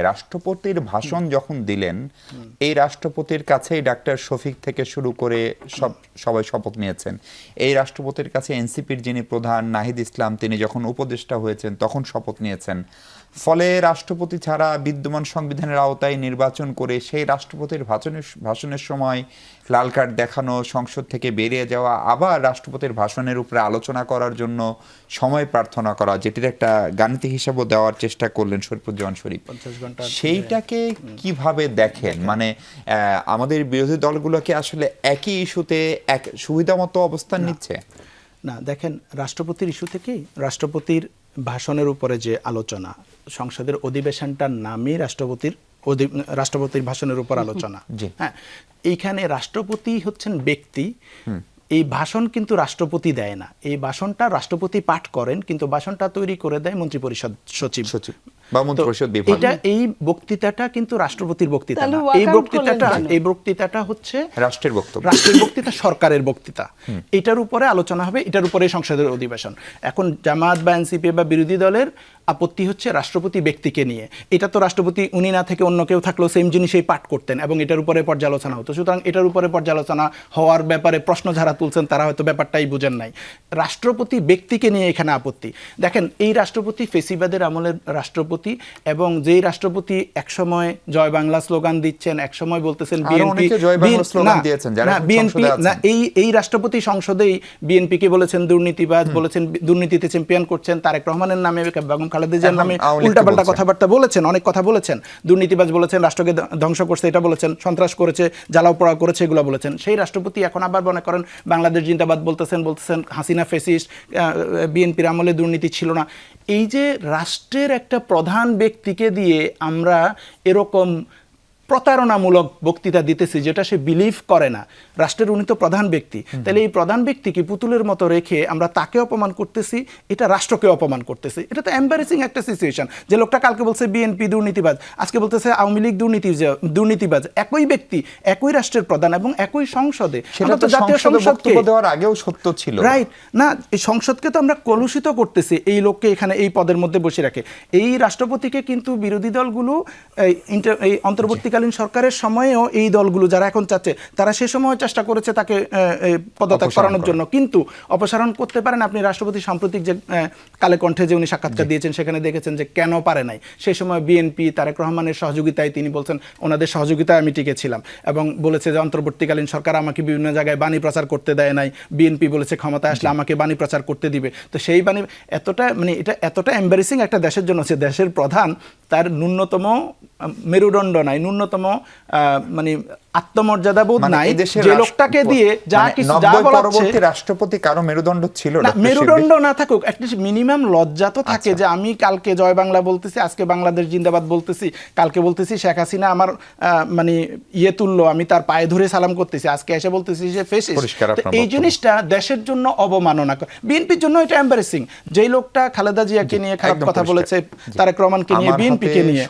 রাষ্ট্রপতির ভাষণ যখন দিলেন, এই রাষ্ট্রপতির কাছেই ডাক্তার শফিক থেকে শুরু করে সবাই শপথ নিয়েছেন। এই রাষ্ট্রপতির কাছে এনসিপির যিনি প্রধান নাহিদ ইসলাম, তিনি যখন উপদেষ্টা হয়েছেন তখন শপথ নিয়েছেন। ফলে রাষ্ট্রপতি ছাড়া বিদ্যমান সংবিধানের আওতায় নির্বাচন করে সেই রাষ্ট্রপতির ভাষণের সময় লাল কার্ড দেখানো, সংসদ থেকে বেরিয়ে যাওয়া, আবার রাষ্ট্রপতির ভাষণের উপরে আলোচনা করার জন্য সময় প্রার্থনা করা, যেটির একটা গাণিতিক হিসাবও দেওয়ার চেষ্টা করলেন শরীফুজ্জামান শরীফ, সেইটাকে কিভাবে দেখেন? মানে আমাদের বিরোধী দলগুলোকে আসলে একই ইস্যুতে এক সুবিধামতো অবস্থান নিচ্ছে না। দেখেন, রাষ্ট্রপতির ইস্যু থেকেই রাষ্ট্রপতির ভাষণের উপরে যে আলোচনা, সংসদের অধিবেশনটার নামই রাষ্ট্রপতির ভাষণের উপর আলোচনা। হ্যাঁ, এইখানে রাষ্ট্রপতি হচ্ছেন ব্যক্তি, এই ভাষণ কিন্তু রাষ্ট্রপতি দেয় না। এই ভাষণটা রাষ্ট্রপতি পাঠ করেন, কিন্তু ভাষণটা তৈরি করে দেয় মন্ত্রিপরিষদ সচিব। এটা এই বক্তৃতাটা কিন্তু রাষ্ট্রপতির বক্তৃতা না। এই বক্তৃতাটা হচ্ছে রাষ্ট্রের বক্তৃতা, সরকারের বক্তৃতা। এটার উপরে আলোচনা হবে, এটার উপরে সংসদের অধিবেশন। এখন জামায়াত বা এনসিপি বা বিরোধী দলের আপত্তি হচ্ছে রাষ্ট্রপতি ব্যক্তিকে নিয়ে। এটা তো রাষ্ট্রপতি উনি না থেকে অন্য কেউ থাকলেও সেম জিনিসই পাঠ করতেন এবং এটার উপরে পর্যালোচনা হতো। সুতরাং এটার উপরে পর্যালোচনা হওয়ার ব্যাপারে প্রশ্ন যারা তুলছেন তারা হয়তো ব্যাপারটাই বুঝেন নাই। রাষ্ট্রপতি ব্যক্তিকে নিয়ে এখানে আপত্তি। দেখেন, এই রাষ্ট্রপতি ফেসিবাদের আমলের রাষ্ট্রপতি, এবং যেই রাষ্ট্রপতি একসময় জয় বাংলা স্লোগান দিচ্ছেন, একসময় বলতেছেন বিএনপি না, এই রাষ্ট্রপতি সংসদেই বিএনপিকে বলেছেন দুর্নীতিবাজ, বলেছেন দুর্নীতিতে চ্যাম্পিয়ন করছেন, তারেক রহমানের নামে বেগম খালেদা জিয়ার নামে উল্টাপাল্টা কথাবার্তা বলেছেন, অনেক কথা বলেছেন, দুর্নীতিবাজ বলেছেন, রাষ্ট্রকে ধ্বংস করছে এটা বলেছেন, সন্ত্রাস করেছে, জ্বালাও পোড়া করেছে এগুলো বলেছেন। সেই রাষ্ট্রপতি এখন আবার মনে করেন বাংলাদেশ জিন্দাবাদ বলতেছেন হাসিনা ফেসিস্ট, বিএনপির আমলে দুর্নীতি ছিল না। এই যে রাষ্ট্রের একটা প্রধান ব্যক্তিকে দিয়ে আমরা এরকম প্রতারণামূলক বক্তৃতা দিতেছি যেটা সে বিলিভ করে না। রাষ্ট্রের উনি তো প্রধান ব্যক্তি, তাহলে এই প্রধান ব্যক্তিকে পুতুলের মতো রেখে আমরা তাকে অপমান করতেছি, এটা রাষ্ট্রকে অপমান করতেছি। এটা তো এম্বারেসিং একটা সিচুয়েশন। যে লোকটা কালকে বলছে বিএনপি দুর্নীতিবাজ, আজকে বলতেছে আওয়ামী লীগ দুর্নীতিবাজ। একই ব্যক্তি, একই রাষ্ট্রের প্রধান এবং একই সংসদে। সেটা তো জাতীয় সংসদকে দেওয়ার আগেও সত্য ছিল, রাইট না? এই সংসদকে তো আমরা কলুষিত করতেছি এই লোককে এখানে এই পদের মধ্যে বসে রাখে। এই রাষ্ট্রপতিকে কিন্তু বিরোধী দলগুলো এই অন্তর্বর্তী সরকারের সময়েও এই দলগুলো যারা এখন চাচ্ছে তারা সে সময় চেষ্টা করেছে তাকে পদত্যাগ করানোর জন্য, কিন্তু অপসারণ করতে পারেন। আপনি রাষ্ট্রপতি সাম্প্রতিক যে কালে কণ্ঠে যে উনি সাক্ষাৎকার দিয়েছেন সেখানে দেখেছেন যে কেন পারে নাই। সেই সময় বিএনপি তারেক রহমানের সহযোগিতায় তিনি বলছেন ওনাদের সহযোগিতায় আমি টিকেছিলাম, এবং বলেছে যে অন্তর্বর্তীকালীন সরকার আমাকে বিভিন্ন জায়গায় বাণী প্রচার করতে দেয় নাই, বিএনপি বলেছে ক্ষমতায় আসলে আমাকে বাণী প্রচার করতে দিবে। তো সেই বাণী এটা এতটা এম্বারেসিং একটা দেশের জন্য, যে দেশের প্রধান তার ন্যূনতম মেরুদণ্ড নাই, ন্যূনতম মানে আত্মমর্যাদা বোধ নাই, যে লোকটাকে দিয়ে যা কিছু যা বলা হচ্ছে রাষ্ট্রপতি কারো মেরুদণ্ড ছিল না। মেরুদণ্ড না থাকুক, অ্যাটলিস্ট মিনিমাম লজ্জা তো থাকে যে আমি কালকে জয় বাংলা বলতেছি, আজকে বাংলাদেশ জিন্দাবাদ বলতেছি, কালকে বলতেছি শেখ হাসিনা আমার মানে তুললো, আমি তার পায়ে ধরে সালাম করতেছি, আজকে এসে বলতেছি যে ফেসিস্ট। এই জিনিসটা দেশের জন্য অবমাননা। বিএনপির জন্য এটা এম্বারেসিং। যেই লোকটা খালেদা জিয়াকে নিয়ে খারাপ কথা বলেছে, তারেক রহমানকে নিয়ে, বিএনপিকে নিয়ে।